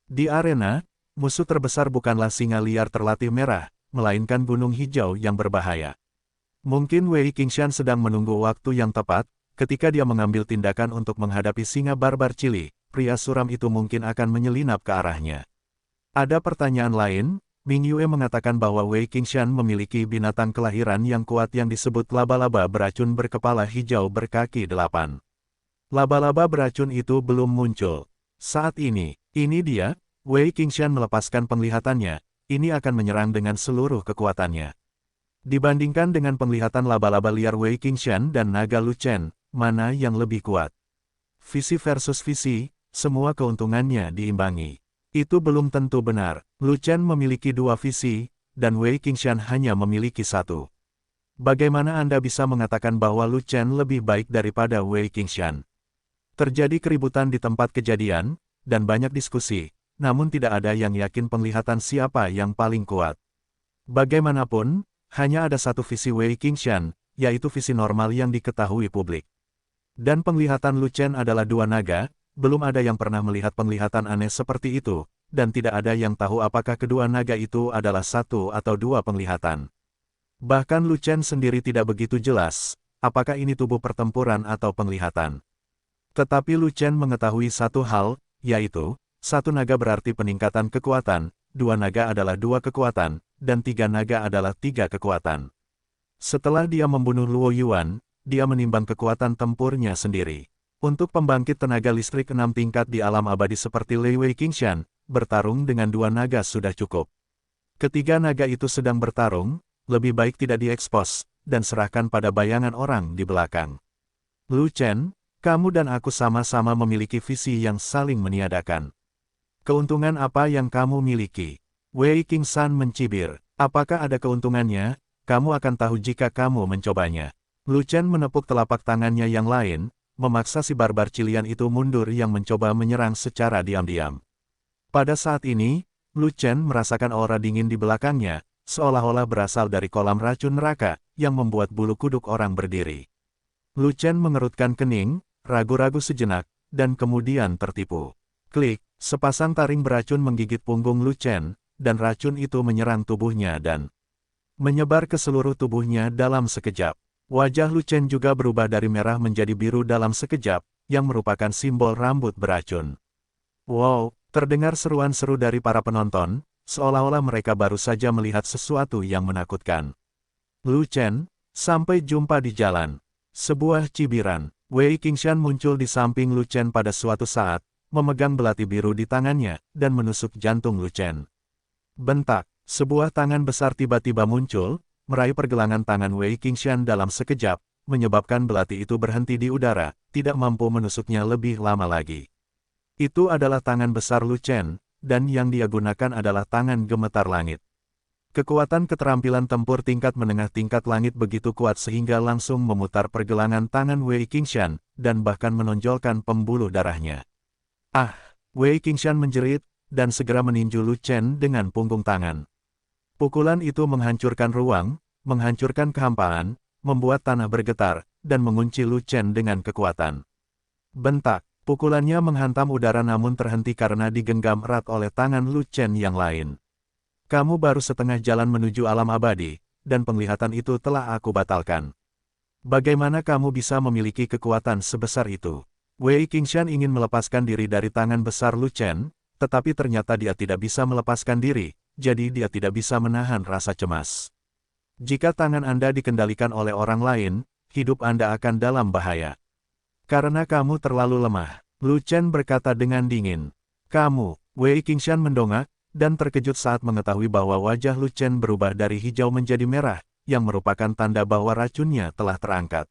Di arena, musuh terbesar bukanlah singa liar terlatih merah, melainkan gunung hijau yang berbahaya. Mungkin Wei Qingshan sedang menunggu waktu yang tepat, ketika dia mengambil tindakan untuk menghadapi singa barbar Cili, pria suram itu mungkin akan menyelinap ke arahnya. Ada pertanyaan lain, Ming Yue mengatakan bahwa Wei Qingshan memiliki binatang kelahiran yang kuat yang disebut laba-laba beracun berkepala hijau berkaki 8. Laba-laba beracun itu belum muncul. Saat ini dia, Wei Qingshan melepaskan penglihatannya, ini akan menyerang dengan seluruh kekuatannya. Dibandingkan dengan penglihatan laba-laba liar Wei Qingshan dan naga Lu Chen, mana yang lebih kuat? Visi versus visi, semua keuntungannya diimbangi. Itu belum tentu benar. Lu Chen memiliki 2 visi, dan Wei Qingshan hanya memiliki 1. Bagaimana Anda bisa mengatakan bahwa Lu Chen lebih baik daripada Wei Qingshan? Terjadi keributan di tempat kejadian, dan banyak diskusi, namun tidak ada yang yakin penglihatan siapa yang paling kuat. Bagaimanapun, hanya ada satu visi Wei Qingshan, yaitu visi normal yang diketahui publik. Dan penglihatan Lu Chen adalah dua naga, belum ada yang pernah melihat penglihatan aneh seperti itu, dan tidak ada yang tahu apakah kedua naga itu adalah satu atau dua penglihatan. Bahkan Lu Chen sendiri tidak begitu jelas, apakah ini tubuh pertempuran atau penglihatan. Tetapi Lu Chen mengetahui satu hal, yaitu, satu naga berarti peningkatan kekuatan, dua naga adalah dua kekuatan, dan tiga naga adalah tiga kekuatan. Setelah dia membunuh Luo Yuan, dia menimbang kekuatan tempurnya sendiri. Untuk pembangkit tenaga listrik 6 tingkat di alam abadi seperti Lei Wei Qingshan, bertarung dengan dua naga sudah cukup. Ketiga naga itu sedang bertarung, lebih baik tidak diekspos, dan serahkan pada bayangan orang di belakang. Lu Chen, kamu dan aku sama-sama memiliki visi yang saling meniadakan. Keuntungan apa yang kamu miliki? Wei Qingshan mencibir. Apakah ada keuntungannya? Kamu akan tahu jika kamu mencobanya. Lu Chen menepuk telapak tangannya yang lain, memaksa si barbar Cilian itu mundur yang mencoba menyerang secara diam-diam. Pada saat ini, Lu Chen merasakan aura dingin di belakangnya, seolah-olah berasal dari kolam racun neraka, yang membuat bulu kuduk orang berdiri. Lu Chen mengerutkan kening, ragu-ragu sejenak, dan kemudian tertipu. Klik, sepasang taring beracun menggigit punggung Lu Chen, dan racun itu menyerang tubuhnya dan menyebar ke seluruh tubuhnya dalam sekejap. Wajah Lu Chen juga berubah dari merah menjadi biru dalam sekejap, yang merupakan simbol rambut beracun. Wow, terdengar seruan seru dari para penonton, seolah-olah mereka baru saja melihat sesuatu yang menakutkan. Lu Chen, sampai jumpa di jalan. Sebuah cibiran. Wei Qingshan muncul di samping Lu Chen pada suatu saat, memegang belati biru di tangannya, dan menusuk jantung Lu Chen. Bentak, sebuah tangan besar tiba-tiba muncul, meraih pergelangan tangan Wei Qingshan dalam sekejap, menyebabkan belati itu berhenti di udara, tidak mampu menusuknya lebih lama lagi. Itu adalah tangan besar Lu Chen, dan yang dia gunakan adalah tangan gemetar langit. Kekuatan keterampilan tempur tingkat menengah tingkat langit begitu kuat sehingga langsung memutar pergelangan tangan Wei Qingshan, dan bahkan menonjolkan pembuluh darahnya. Ah! Wei Qingshan menjerit, dan segera meninju Lu Chen dengan punggung tangan. Pukulan itu menghancurkan ruang, menghancurkan kehampaan, membuat tanah bergetar, dan mengunci Lu Chen dengan kekuatan. Bentak! Pukulannya menghantam udara namun terhenti karena digenggam erat oleh tangan Lu Chen yang lain. Kamu baru setengah jalan menuju alam abadi, dan penglihatan itu telah aku batalkan. Bagaimana kamu bisa memiliki kekuatan sebesar itu? Wei Qingshan ingin melepaskan diri dari tangan besar Lu Chen, tetapi ternyata dia tidak bisa melepaskan diri, jadi dia tidak bisa menahan rasa cemas. Jika tangan Anda dikendalikan oleh orang lain, hidup Anda akan dalam bahaya. Karena kamu terlalu lemah, Lu Chen berkata dengan dingin. Kamu, Wei Qingshan mendongak, dan terkejut saat mengetahui bahwa wajah Lu Chen berubah dari hijau menjadi merah, yang merupakan tanda bahwa racunnya telah terangkat.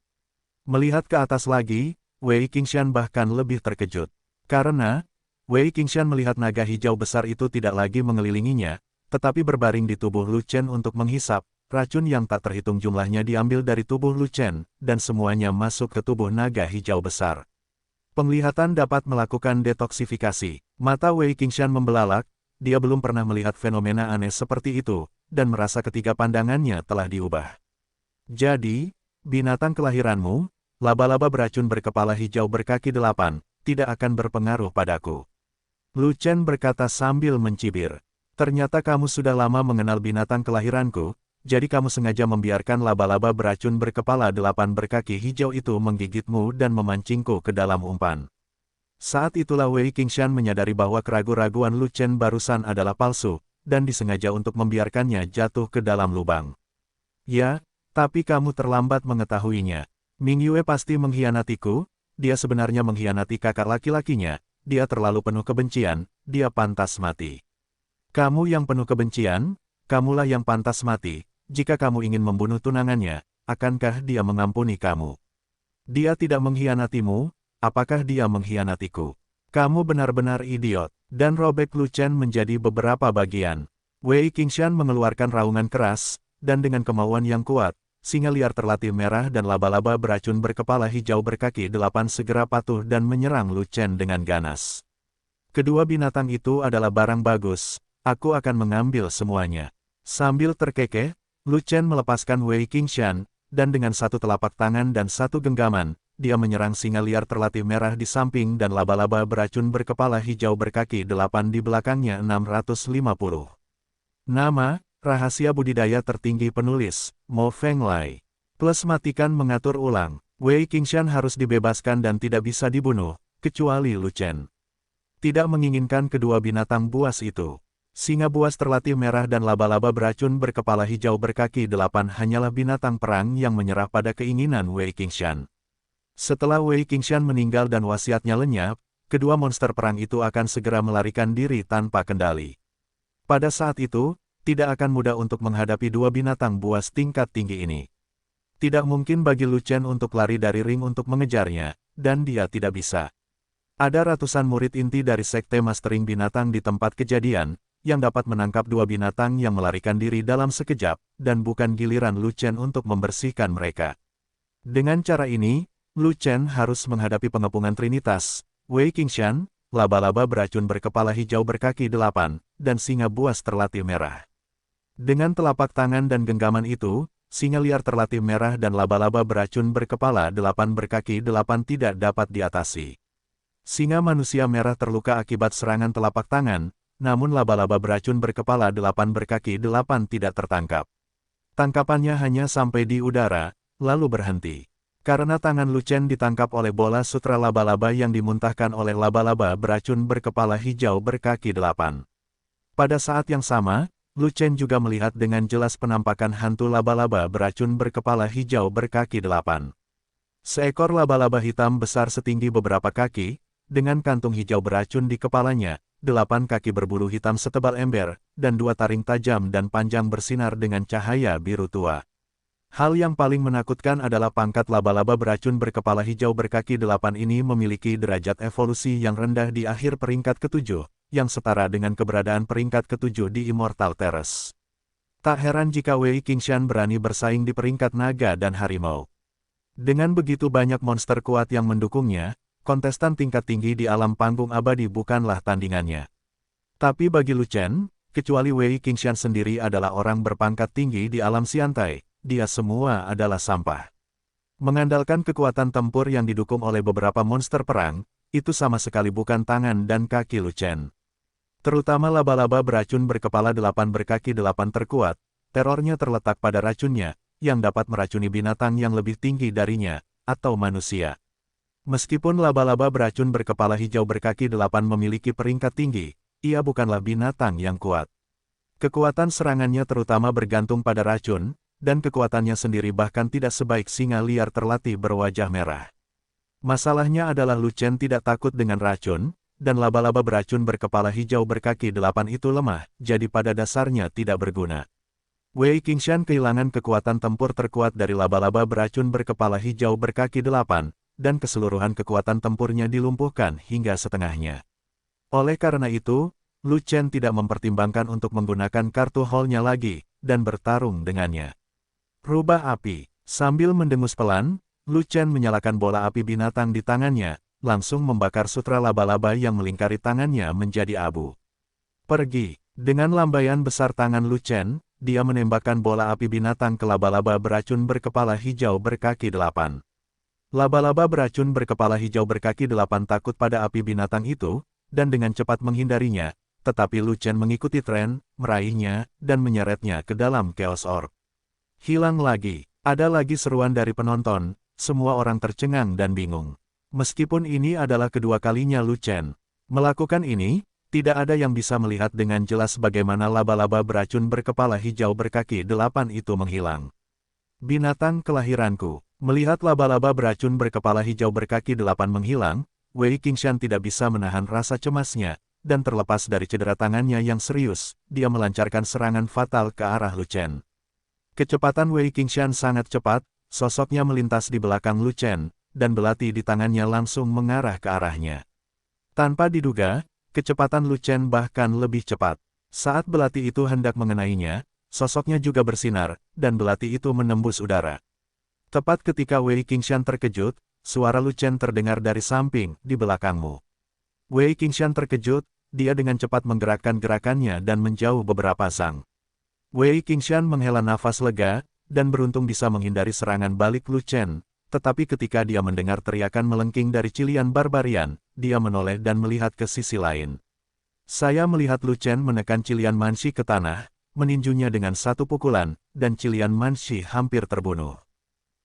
Melihat ke atas lagi, Wei Qingshan bahkan lebih terkejut. Karena, Wei Qingshan melihat naga hijau besar itu tidak lagi mengelilinginya, tetapi berbaring di tubuh Lu Chen untuk menghisap, racun yang tak terhitung jumlahnya diambil dari tubuh Lu Chen, dan semuanya masuk ke tubuh naga hijau besar. Penglihatan dapat melakukan detoksifikasi. Mata Wei Qingshan membelalak, dia belum pernah melihat fenomena aneh seperti itu, dan merasa ketiga pandangannya telah diubah. Jadi, binatang kelahiranmu, laba-laba beracun berkepala hijau berkaki 8, tidak akan berpengaruh padaku. Lu Chen berkata sambil mencibir. Ternyata kamu sudah lama mengenal binatang kelahiranku, jadi kamu sengaja membiarkan laba-laba beracun berkepala 8 berkaki hijau itu menggigitmu dan memancingku ke dalam umpan. Saat itulah Wei Qingshan menyadari bahwa keraguan-raguan Lu Chen barusan adalah palsu, dan disengaja untuk membiarkannya jatuh ke dalam lubang. Ya, tapi kamu terlambat mengetahuinya. Ming Yue pasti mengkhianatiku, dia sebenarnya mengkhianati kakak laki-lakinya, dia terlalu penuh kebencian, dia pantas mati. Kamu yang penuh kebencian, kamulah yang pantas mati, jika kamu ingin membunuh tunangannya, akankah dia mengampuni kamu? Dia tidak mengkhianatimu. Apakah dia mengkhianatiku? Kamu benar-benar idiot. Dan robek Lu Chen menjadi beberapa bagian. Wei Qingshan mengeluarkan raungan keras, dan dengan kemauan yang kuat, singa liar terlatih merah dan laba-laba beracun berkepala hijau berkaki 8 segera patuh dan menyerang Lu Chen dengan ganas. Kedua binatang itu adalah barang bagus, aku akan mengambil semuanya. Sambil terkekeh, Lu Chen melepaskan Wei Qingshan, dan dengan satu telapak tangan dan satu genggaman, dia menyerang singa liar terlatih merah di samping dan laba-laba beracun berkepala hijau berkaki 8 di belakangnya 650. Nama, rahasia budidaya tertinggi penulis, Mo Fenglai. Plus matikan mengatur ulang, Wei Qingshan harus dibebaskan dan tidak bisa dibunuh, kecuali Lu Chen. Tidak menginginkan kedua binatang buas itu. Singa buas terlatih merah dan laba-laba beracun berkepala hijau berkaki 8 hanyalah binatang perang yang menyerah pada keinginan Wei Qingshan. Setelah Wei Qingshan meninggal dan wasiatnya lenyap, kedua monster perang itu akan segera melarikan diri tanpa kendali. Pada saat itu, tidak akan mudah untuk menghadapi dua binatang buas tingkat tinggi ini. Tidak mungkin bagi Lu Chen untuk lari dari ring untuk mengejarnya, dan dia tidak bisa. Ada ratusan murid inti dari Sekte Mastering Binatang di tempat kejadian, yang dapat menangkap dua binatang yang melarikan diri dalam sekejap, dan bukan giliran Lu Chen untuk membersihkan mereka. Dengan cara ini, Lu Chen harus menghadapi pengepungan Trinitas, Wei Qingshan, laba-laba beracun berkepala hijau berkaki 8, dan singa buas terlatih merah. Dengan telapak tangan dan genggaman itu, singa liar terlatih merah dan laba-laba beracun berkepala 8 berkaki 8 tidak dapat diatasi. Singa manusia merah terluka akibat serangan telapak tangan, namun laba-laba beracun berkepala 8 berkaki 8 tidak tertangkap. Tangkapannya hanya sampai di udara, lalu berhenti. Karena tangan Lu Chen ditangkap oleh bola sutra laba-laba yang dimuntahkan oleh laba-laba beracun berkepala hijau berkaki 8. Pada saat yang sama, Lu Chen juga melihat dengan jelas penampakan hantu laba-laba beracun berkepala hijau berkaki 8. Seekor laba-laba hitam besar setinggi beberapa kaki, dengan kantung hijau beracun di kepalanya, 8 kaki berbulu hitam setebal ember, dan 2 taring tajam dan panjang bersinar dengan cahaya biru tua. Hal yang paling menakutkan adalah pangkat laba-laba beracun berkepala hijau berkaki 8 ini memiliki derajat evolusi yang rendah di akhir peringkat ke-7, yang setara dengan keberadaan peringkat ke-7 di Immortal Terrace. Tak heran jika Wei Qingshan berani bersaing di peringkat naga dan harimau. Dengan begitu banyak monster kuat yang mendukungnya, kontestan tingkat tinggi di alam panggung abadi bukanlah tandingannya. Tapi bagi Lu Chen, kecuali Wei Qingshan sendiri adalah orang berpangkat tinggi di alam Xiantai, dia semua adalah sampah. Mengandalkan kekuatan tempur yang didukung oleh beberapa monster perang, itu sama sekali bukan tangan dan kaki Lu Chen. Terutama laba-laba beracun berkepala 8 berkaki 8 terkuat, terornya terletak pada racunnya, yang dapat meracuni binatang yang lebih tinggi darinya, atau manusia. Meskipun laba-laba beracun berkepala hijau berkaki 8 memiliki peringkat tinggi, ia bukanlah binatang yang kuat. Kekuatan serangannya terutama bergantung pada racun, dan kekuatannya sendiri bahkan tidak sebaik singa liar terlatih berwajah merah. Masalahnya adalah Lu Chen tidak takut dengan racun, dan laba-laba beracun berkepala hijau berkaki 8 itu lemah, jadi pada dasarnya tidak berguna. Wei Qingshan kehilangan kekuatan tempur terkuat dari laba-laba beracun berkepala hijau berkaki 8, dan keseluruhan kekuatan tempurnya dilumpuhkan hingga setengahnya. Oleh karena itu, Lu Chen tidak mempertimbangkan untuk menggunakan kartu hall-nya lagi, dan bertarung dengannya. Rubah api. Sambil mendengus pelan, Lu Chen menyalakan bola api binatang di tangannya, langsung membakar sutra laba-laba yang melingkari tangannya menjadi abu. Pergi. Dengan lambaian besar tangan Lu Chen, dia menembakkan bola api binatang ke laba-laba beracun berkepala hijau berkaki 8. Laba-laba beracun berkepala hijau berkaki 8 takut pada api binatang itu, dan dengan cepat menghindarinya, tetapi Lu Chen mengikuti tren, meraihnya, dan menyeretnya ke dalam Chaos Orb. Hilang lagi. Ada lagi seruan dari penonton, semua orang tercengang dan bingung. Meskipun ini adalah kedua kalinya Lu Chen melakukan ini, tidak ada yang bisa melihat dengan jelas bagaimana laba-laba beracun berkepala hijau berkaki 8 itu menghilang. Binatang kelahiranku. Melihat laba-laba beracun berkepala hijau berkaki 8 menghilang, Wei Qingshan tidak bisa menahan rasa cemasnya, dan terlepas dari cedera tangannya yang serius, dia melancarkan serangan fatal ke arah Lu Chen. Kecepatan Wei Qingshan sangat cepat, sosoknya melintas di belakang Lu Chen, dan belati di tangannya langsung mengarah ke arahnya. Tanpa diduga, kecepatan Lu Chen bahkan lebih cepat. Saat belati itu hendak mengenainya, sosoknya juga bersinar, dan belati itu menembus udara. Tepat ketika Wei Qingshan terkejut, suara Lu Chen terdengar dari samping, di belakangmu. Wei Qingshan terkejut, dia dengan cepat menggerakkan gerakannya dan menjauh beberapa sang. Wei Qingshan menghela nafas lega, dan beruntung bisa menghindari serangan balik Lu Chen. Tetapi ketika dia mendengar teriakan melengking dari Cilian Barbarian, dia menoleh dan melihat ke sisi lain. Saya melihat Lu Chen menekan Cilian Manshi ke tanah, meninjunya dengan satu pukulan, dan Cilian Manshi hampir terbunuh.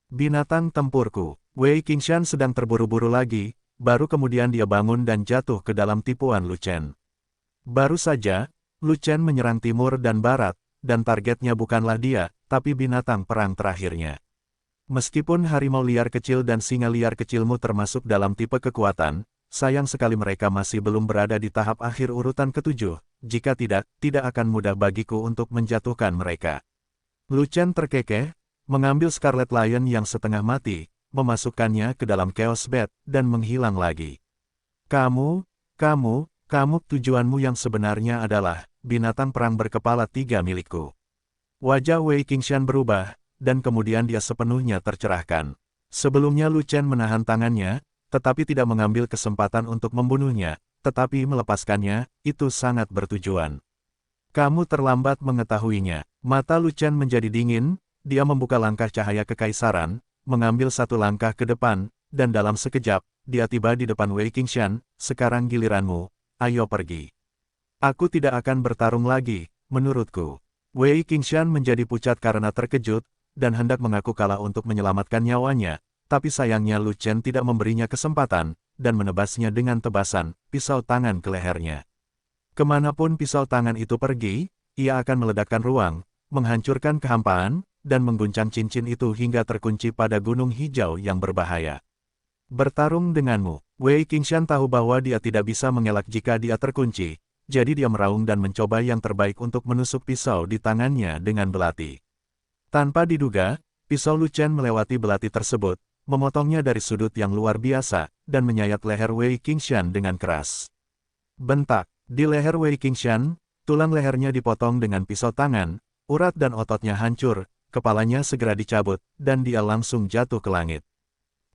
Binatang tempurku, Wei Qingshan sedang terburu-buru lagi, baru kemudian dia bangun dan jatuh ke dalam tipuan Lu Chen. Baru saja, Lu Chen menyerang timur dan barat, dan targetnya bukanlah dia, tapi binatang perang terakhirnya. Meskipun harimau liar kecil dan singa liar kecilmu termasuk dalam tipe kekuatan, sayang sekali mereka masih belum berada di tahap akhir urutan ketujuh, jika tidak akan mudah bagiku untuk menjatuhkan mereka. Lu Chen terkekeh, mengambil Scarlet Lion yang setengah mati, memasukkannya ke dalam Chaos Bat, dan menghilang lagi. Kamu, tujuanmu yang sebenarnya adalah binatang perang berkepala 3 milikku. Wajah Wei Qingshan berubah, dan kemudian dia sepenuhnya tercerahkan. Sebelumnya Lu Chen menahan tangannya, tetapi tidak mengambil kesempatan untuk membunuhnya, tetapi melepaskannya, itu sangat bertujuan. Kamu terlambat mengetahuinya. Mata Lu Chen menjadi dingin, dia membuka langkah cahaya kekaisaran, mengambil satu langkah ke depan, dan dalam sekejap, dia tiba di depan Wei Qingshan. Sekarang giliranmu, ayo pergi. Aku tidak akan bertarung lagi, menurutku. Wei Qingshan menjadi pucat karena terkejut, dan hendak mengaku kalah untuk menyelamatkan nyawanya, tapi sayangnya Lu Chen tidak memberinya kesempatan, dan menebasnya dengan tebasan pisau tangan ke lehernya. Kemanapun pisau tangan itu pergi, ia akan meledakkan ruang, menghancurkan kehampaan, dan mengguncang cincin itu hingga terkunci pada gunung hijau yang berbahaya. Bertarung denganmu, Wei Qingshan tahu bahwa dia tidak bisa mengelak jika dia terkunci, jadi dia meraung dan mencoba yang terbaik untuk menusuk pisau di tangannya dengan belati. Tanpa diduga, pisau Lu Chen melewati belati tersebut, memotongnya dari sudut yang luar biasa, dan menyayat leher Wei Qingshan dengan keras. Bentak, di leher Wei Qingshan, tulang lehernya dipotong dengan pisau tangan, urat dan ototnya hancur, kepalanya segera dicabut, dan dia langsung jatuh ke langit.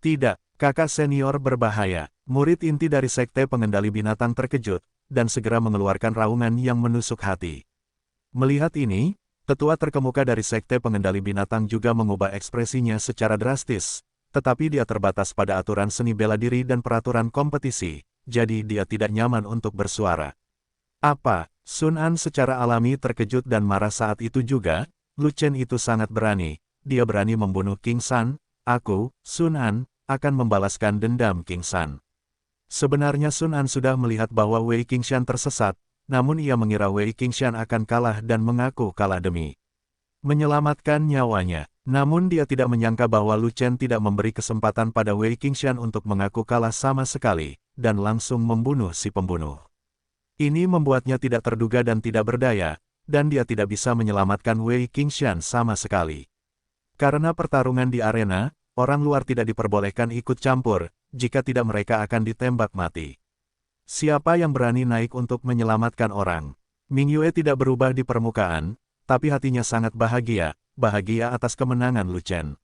Tidak, kakak senior berbahaya. Murid inti dari Sekte Pengendali Binatang terkejut, dan segera mengeluarkan raungan yang menusuk hati. Melihat ini, tetua terkemuka dari Sekte Pengendali Binatang juga mengubah ekspresinya secara drastis, tetapi dia terbatas pada aturan seni bela diri dan peraturan kompetisi, jadi dia tidak nyaman untuk bersuara. Apa? Sun An secara alami terkejut dan marah saat itu juga. Lu Chen itu sangat berani, dia berani membunuh King San. Aku, Sun An, akan membalaskan dendam King San. Sebenarnya Sun An sudah melihat bahwa Wei Qingshan tersesat, namun ia mengira Wei Qingshan akan kalah dan mengaku kalah demi menyelamatkan nyawanya. Namun dia tidak menyangka bahwa Lu Chen tidak memberi kesempatan pada Wei Qingshan untuk mengaku kalah sama sekali, dan langsung membunuh si pembunuh. Ini membuatnya tidak terduga dan tidak berdaya, dan dia tidak bisa menyelamatkan Wei Qingshan sama sekali. Karena pertarungan di arena, orang luar tidak diperbolehkan ikut campur, jika tidak mereka akan ditembak mati. Siapa yang berani naik untuk menyelamatkan orang? Ming Yue tidak berubah di permukaan, tapi hatinya sangat bahagia atas kemenangan Lu Chen.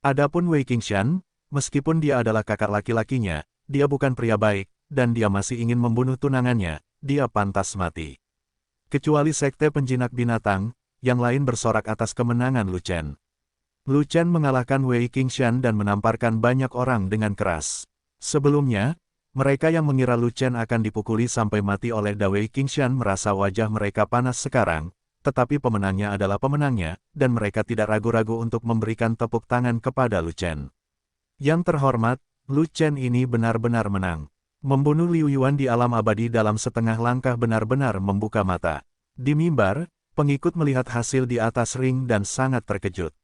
Adapun Wei Qingshan, meskipun dia adalah kakak laki-lakinya, dia bukan pria baik, dan dia masih ingin membunuh tunangannya, dia pantas mati. Kecuali Sekte Penjinak Binatang, yang lain bersorak atas kemenangan Lu Chen. Lu Chen mengalahkan Wei Qingshan dan menamparkan banyak orang dengan keras. Sebelumnya, mereka yang mengira Lu Chen akan dipukuli sampai mati oleh Wei Qingshan merasa wajah mereka panas sekarang, tetapi pemenangnya adalah pemenangnya, dan mereka tidak ragu-ragu untuk memberikan tepuk tangan kepada Lu Chen. Yang terhormat, Lu Chen ini benar-benar menang. Membunuh Liu Yuan di alam abadi dalam setengah langkah benar-benar membuka mata. Di mimbar, pengikut melihat hasil di atas ring dan sangat terkejut.